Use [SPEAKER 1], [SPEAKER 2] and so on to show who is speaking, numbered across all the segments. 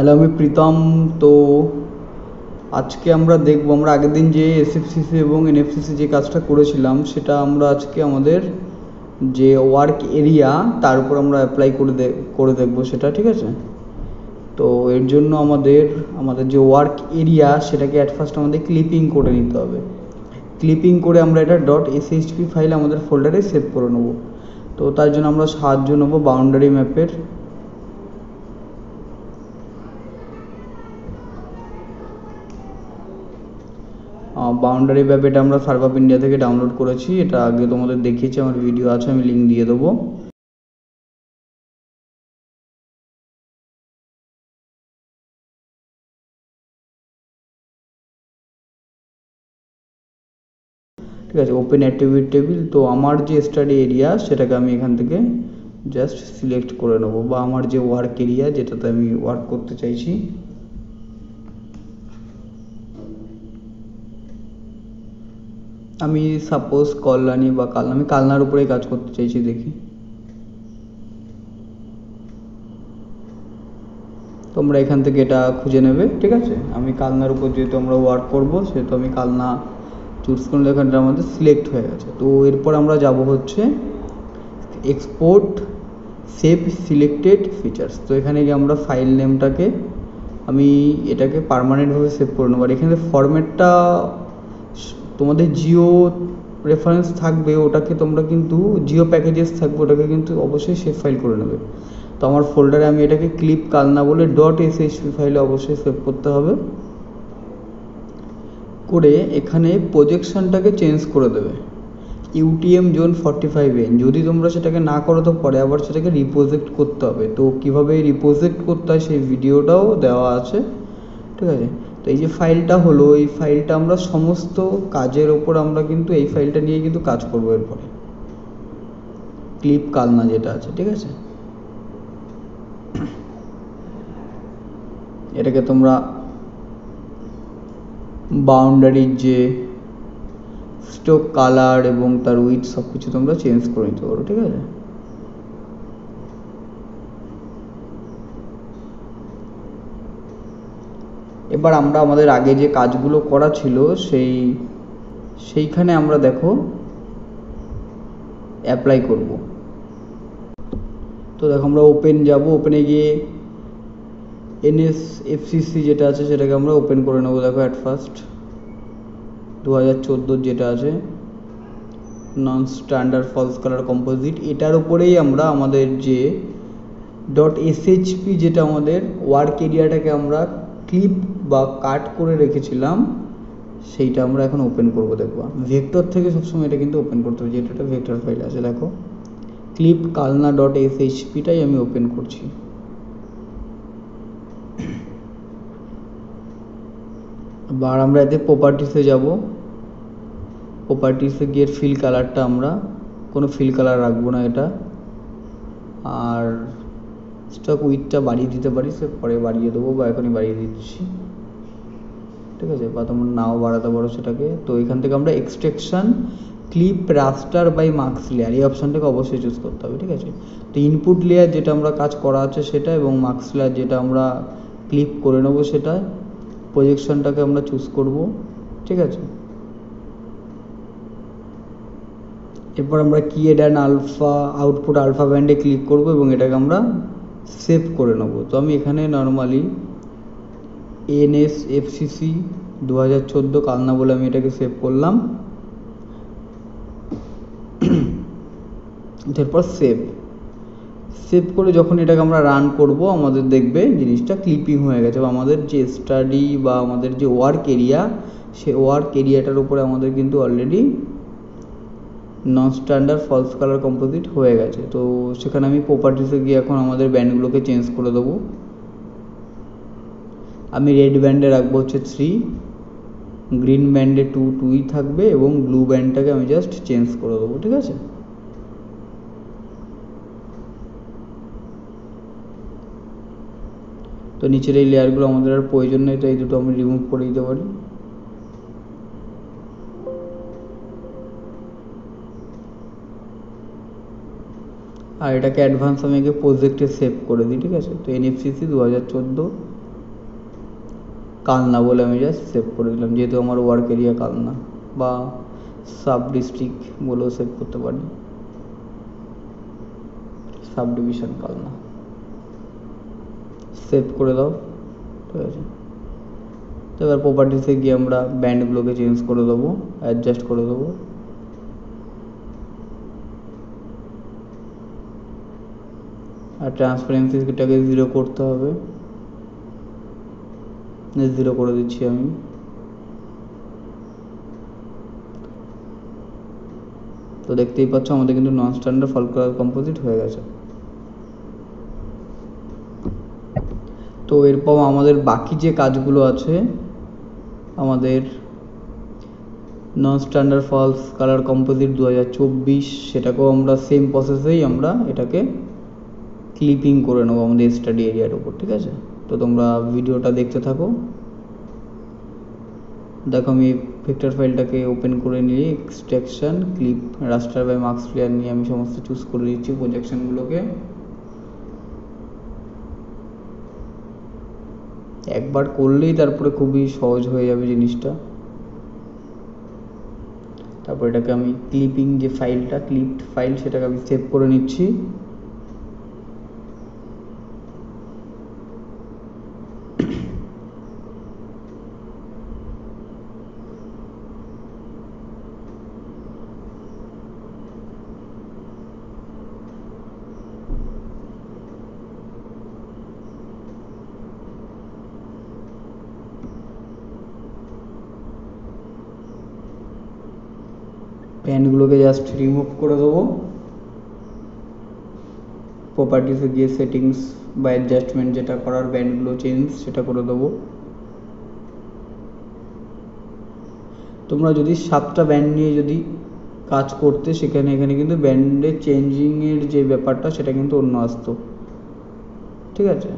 [SPEAKER 1] Hello, আমি প্রীতম। তো আজকে আমরা দেখব, আমরা আগের দিন যে এসএফসিসি এবং এনএফসিসি যে কাজটা করেছিলাম সেটা আমরা আজকে আমাদের যে ওয়ার্ক এরিয়া তার উপর আমরা অ্যাপ্লাই করে দেখব সেটা, ঠিক আছে? তো এর জন্য আমাদের যে ওয়ার্ক এরিয়া সেটাকে অ্যাট ফার্স্ট আমাদের ক্লিপিং করে নিতে হবে। ক্লিপিং করে আমরা এটা .shp ফাইলে আমাদের ফোল্ডারে সেভ করে নেব। তো তার জন্য আমরা সাহায্য নেব বাউন্ডারি ম্যাপের। বাউন্ডারি ম্যাপ এটা আমরা সার্ভ অফ ইন্ডিয়া থেকে ডাউনলোড করেছি। এটা আগে তোমাদের দেখিয়েছি, আমার ভিডিও আছে, আমি লিঙ্ক দিয়ে দেবো। ঠিক আছে, ওপেন অ্যাক্টিভিটি টেবিল। তো আমার যে স্টাডি এরিয়া সেটাকে আমি এখান থেকে জাস্ট সিলেক্ট করে নেব, বা আমার যে ওয়ার্ক এরিয়া যেটাতে আমি ওয়ার্ক করতে চাইছি। আমি সাপোজ কল্যাণী বা আমি কালনার উপরেই কাজ করতে চাইছি, দেখি। তোমরা এখান থেকে এটা খুঁজে নেবে, ঠিক আছে? আমি কালনার উপর যেহেতু আমরা ওয়ার্ক করব সেহেতু আমি কালনা চুজ করলে এখানটা আমাদের সিলেক্ট হয়ে গেছে। তো এরপর আমরা যাব হচ্ছে এক্সপোর্ট সেভ সিলেক্টেড ফিচার্স। তো এখানে গিয়ে আমরা ফাইল নেমটাকে আমি এটাকে পার্মানেন্টভাবে সেভ করে নেব। আর এখানে ফরম্যাটটা তোমাদের জিও রেফারেন্স থাকবে, ওটাকে তোমরা কিন্তু জিও প্যাকেজেস থাকবে, ওটাকে কিন্তু অবশ্যই সেভ ফাইল করে নেবে। তো আমার ফোল্ডারে আমি এটাকে ক্লিপ কালনা বলে .shp ফাইলে অবশ্যই সেভ করতে হবে। করে এখানে প্রজেকশনটাকে চেঞ্জ করে দেবে UTM জোন 45N। যদি তোমরা সেটাকে না করো তো পরে আবার সেটাকে রিপ্রজেক্ট করতে হবে। তো কীভাবে রিপ্রজেক্ট করতে হয় সেই ভিডিওটাও দেওয়া আছে, ঠিক আছে? তো এই যে ফাইলটা হলো, এই ফাইলটা আমরা সমস্ত কাজের ওপর আমরা কিন্তু এই ফাইলটা নিয়ে কিন্তু কাজ করবো এরপরে, ক্লিপ কালনা যেটা আছে, ঠিক আছে? এটাকে তোমরা বাউন্ডারির যে স্ট্রোক কালার এবং তার উইথ সব কিছু তোমরা চেঞ্জ করে নিতে পারো, ঠিক আছে? এবার আমরা আমাদের আগে যে কাজগুলো করা ছিল সেইখানে আমরা দেখো অ্যাপ্লাই করব। তো দেখো আমরা ওপেন যাব, ওপেনে গিয়ে এনএসএফসিসি যেটা আছে সেটাকে আমরা ওপেন করে নেবো। দেখো অ্যাট ফার্স্ট 2014 যেটা আছে, non standard false colour composite, এটার উপরেই আমরা আমাদের যে .shp যেটা আমাদের ওয়ার্ক এরিয়াটাকে আমরা ক্লিপ বা কাট করে রেখেছিলাম সেইটা আমরা এখন ওপেন করব। দেখবো ভেক্টর থেকে সবসময় এটা কিন্তু ওপেন করতে হবে, যেটা একটা ভেক্টর ফাইল আছে। দেখো ক্লিপ কালনা .shpটাই আমি ওপেন করছি। এবার আমরা এতে প্রপার্টিসে যাব। প্রপার্টিসে গিয়ে ফিল কালারটা আমরা কোনো ফিল কালার রাখবো না এটা, আর স্টক উইথটা বাড়িয়ে দিতে পারি, সে পরে বাড়িয়ে দেবো বা এখনই বাড়িয়ে দিচ্ছি, ঠিক আছে? বা তোমরা নাও বাড়াতে পারো সেটাকে। তো এখান থেকে আমরা extraction clip raster by mask layer এই অপশানটাকে অবশ্যই চুজ করতে হবে, ঠিক আছে? তো ইনপুট লেয়ার যেটা আমরা কাজ করা আছে সেটা, এবং মার্কস লেয়ার যেটা আমরা ক্লিপ করে নেবো সেটা, প্রজেকশনটাকে আমরা চুজ করব, ঠিক আছে? এরপর আমরা কি এডান আলফা আউটপুট আলফা ব্যান্ডে ক্লিক করব এবং এটাকে আমরা সেভ করে নেব। তো আমি এখানে নর্মালি NSFCC 2014 কালনা বলে আমি এটাকে সেভ করলাম। এরপর সেভ করে যখন এটাকে আমরা রান করব আমাদের দেখবে জিনিসটা ক্লিপিং হয়ে গেছে, বা আমাদের যে স্টাডি বা আমাদের যে ওয়ার্ক এরিয়া সে ওয়ার্ক এরিয়াটার উপরে আমাদের কিন্তু already non standard false colour composite হয়ে গেছে। তো সেখানে আমি প্রপার্টিসে গিয়ে এখন আমাদের ব্যান্ডগুলোকে চেঞ্জ করে দেবো। আমি রেড ব্যান্ডে রাখবো হচ্ছে 3, গ্রিন ব্যান্ডে 2ই থাকবে, এবং ব্লু ব্যান্ডটাকে আমি জাস্ট চেঞ্জ করে দেবো, ঠিক আছে? তো নিচের এই লেয়ারগুলো আমাদের আর প্রয়োজন নেই, তো এই দুটো আমি রিমুভ করে দিতে পারি। আর এটাকে অ্যাডভান্স আমি আগে প্রজেক্টে সেভ করে দিই, ঠিক আছে? তো NFCC 2014 কালনা বলে আমি জাস্ট সেভ করে দিলাম, যেহেতু আমার ওয়ার্ক এরিয়া কালনা, বা সাব ডিস্ট্রিক্ট বলেও সেভ করতে পারি, সাব ডিভিশন কালনা। সেভ করে দাও, ঠিক আছে। তো এবার প্রপার্টিসে গিয়ে আমরা ব্যান্ডগুলোকে চেঞ্জ করে দেবো, অ্যাডজাস্ট করে দেবো। আর ট্রান্সপারেন্সিটাকে 0 করতে হবে, 0 করে দিচ্ছি আমি। তো দেখতেই পাচ্ছ আমাদের কিন্তু নন স্ট্যান্ডার্ড ফল কালার কম্পোজিট হয়ে গেছে। তো এরপর আমাদের বাকি যে কাজগুলো আছে, আমাদের non standard false colour composite 2024, সেটাকেও আমরা সেম প্রসেসেই আমরা এটাকে ক্লিপিং করে নেবো আমাদের স্টাডি এরিয়ার উপর, ঠিক আছে। তো তোমরা ভিডিওটা দেখতে থাকো। দেখো আমি ভেক্টর ফাইলটাকে ওপেন করে নিয়ে extraction clip raster by marks layer নিয়ে আমি সমস্ত চুজ করে দিচ্ছি প্রজেকশনগুলোকে। একবার করলেই তারপরে খুবই সহজ হয়ে যাবে জিনিসটা। তারপর এটাকে আমি ক্লিপিং যে ফাইলটা, ক্লিপড ফাইল, সেটাকে আমি সেভ করে নিচ্ছি। প্যানগুলোকে জাস্ট রিমুভ করে দেবো। প্রপার্টিসে গিয়ে সেটিংস বা অ্যাডজাস্টমেন্ট যেটা করার, ব্যান্ডগুলো চেঞ্জ সেটা করে দেবো। তোমরা যদি 7টা ব্যান্ড নিয়ে যদি কাজ করতে, এখানে কিন্তু ব্যান্ডের চেঞ্জিংয়ের যে ব্যাপারটা সেটা কিন্তু অন্য আসতো, ঠিক আছে।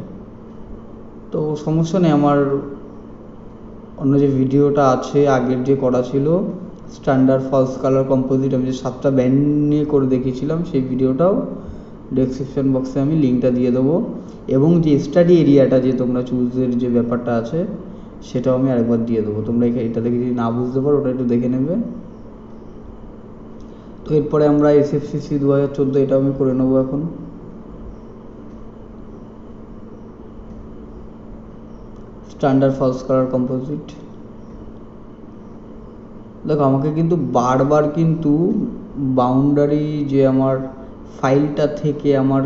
[SPEAKER 1] তো সমস্যা নেই, আমার অন্য যে ভিডিওটা আছে আগের যে করা ছিল স্ট্যান্ডার্ড ফলস কালার কম্পোজিট, আমি যে 7টা ব্যান্ড নিয়ে করে দেখিয়েছিলাম, সেই ভিডিওটাও ডেসক্রিপশন বক্সে আমি লিঙ্কটা দিয়ে দেবো। এবং যে স্টাডি এরিয়াটা যে তোমরা চুজের যে ব্যাপারটা আছে সেটাও আমি আরেকবার দিয়ে দেবো। তোমরা এটা দেখে যদি না বুঝতে পারো ওটা একটু দেখে নেবে। তো এরপরে আমরা এসএফসিসি 2014 এটা আমি করে নেবো এখন। Standard false colour composite. দেখো আমাকে কিন্তু বারবার কিন্তু বাউন্ডারি যে আমার ফাইলটা থেকে আমার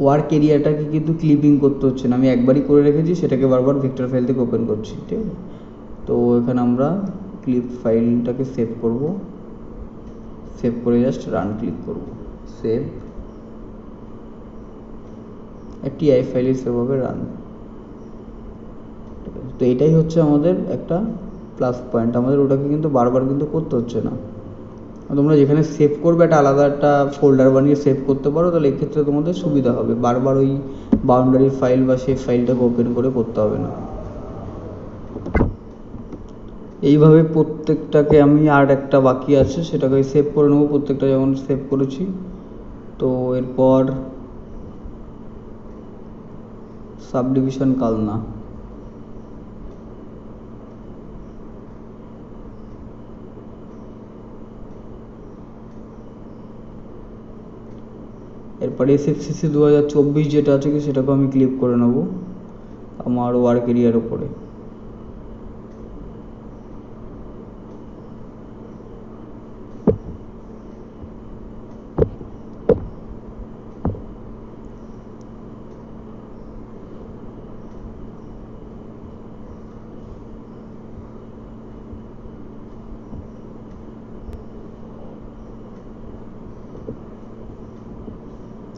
[SPEAKER 1] ওয়ার্ক এরিয়াটাকে কিন্তু ক্লিপিং করতে হচ্ছে না, আমি একবারই করে রেখেছি, সেটাকে বারবার ভেক্টর ফাইল থেকে ওপেন করছি, ঠিক আছে। তো এখানে আমরা ক্লিপ ফাইলটাকে সেভ করব, সেভ করে জাস্ট রান ক্লিক করব, সেভ, একটি আই ফাইলে সেভ হবে, রান। তো এটাই হচ্ছে আমাদের একটা প্লাস পয়েন্ট, আমাদের ওটাকে কিন্তু বারবার কিন্তু করতে হচ্ছে না। তোমরা যেখানে সেভ করবে একটা আলাদা একটা ফোল্ডার বানিয়ে সেভ করতে পারো, তাহলে এক্ষেত্রে তোমাদের সুবিধা হবে, বারবার ওই বাউন্ডারি ফাইল বা সেই ফাইলটাকে ওপেন করে করতে হবে না। এইভাবে প্রত্যেকটাকে আমি, আর একটা বাকি আছে সেটাকে সেভ করে নেবো, প্রত্যেকটা যেমন সেভ করেছি। তো এরপর সাব ডিভিশন কালনা, এরপরে এসএফসিসি 2024 যেটা আছে কি সেটাকে আমি ক্লিক করে নেব আমার ওয়ার্ক এরিয়ার উপরে।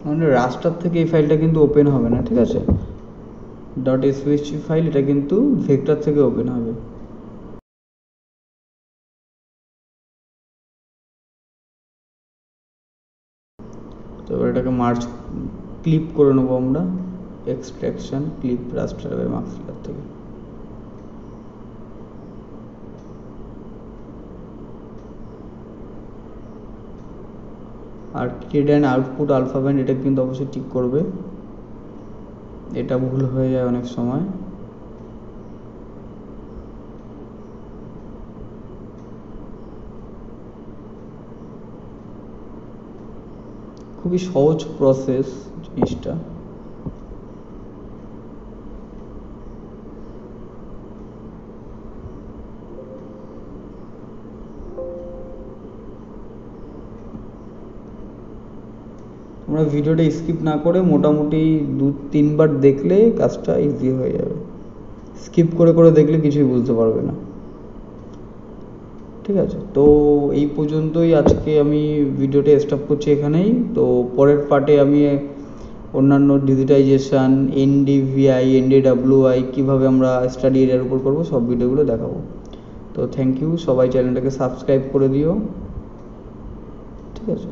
[SPEAKER 1] মানে রাস্টার থেকে এই ফাইলটা কিন্তু ওপেন হবে না, ঠিক আছে। .svg ফাইল, এটা কিন্তু ভেক্টর থেকে ওপেন হবে। তো এবার এটাকে মার্জ ক্লিপ করে নেবো আমরা, extraction clip raster by marks player থেকে। আর create and output alpha band, এটা কিন্তু অবশ্যই ঠিক করবে, এটা ভুল হয়ে যায় অনেক সময়। খুবই সহজ প্রসেস জিনিসটা। তোমরা ভিডিওটা স্কিপ না করে মোটামুটি 2-3 বার দেখলে কাজটা ইজি হয়ে যাবে। স্কিপ করে করে দেখলে কিছুই বুঝতে পারবে না। ঠিক আছে, তো এই পর্যন্তই আজকে আমি ভিডিওটা স্টপ করছি এখানেই। তো পরের পার্টে আমি অন্যান্য ডিজিটাইজেশান, এনডিভিআই, এনডিডাব্লিউআই কীভাবে আমরা স্টাডি এরিয়ার উপর করবো সব ভিডিওগুলো দেখাবো। তো থ্যাংক ইউ, সবাই চ্যানেলটাকে সাবস্ক্রাইব করে দিও। ঠিক আছে।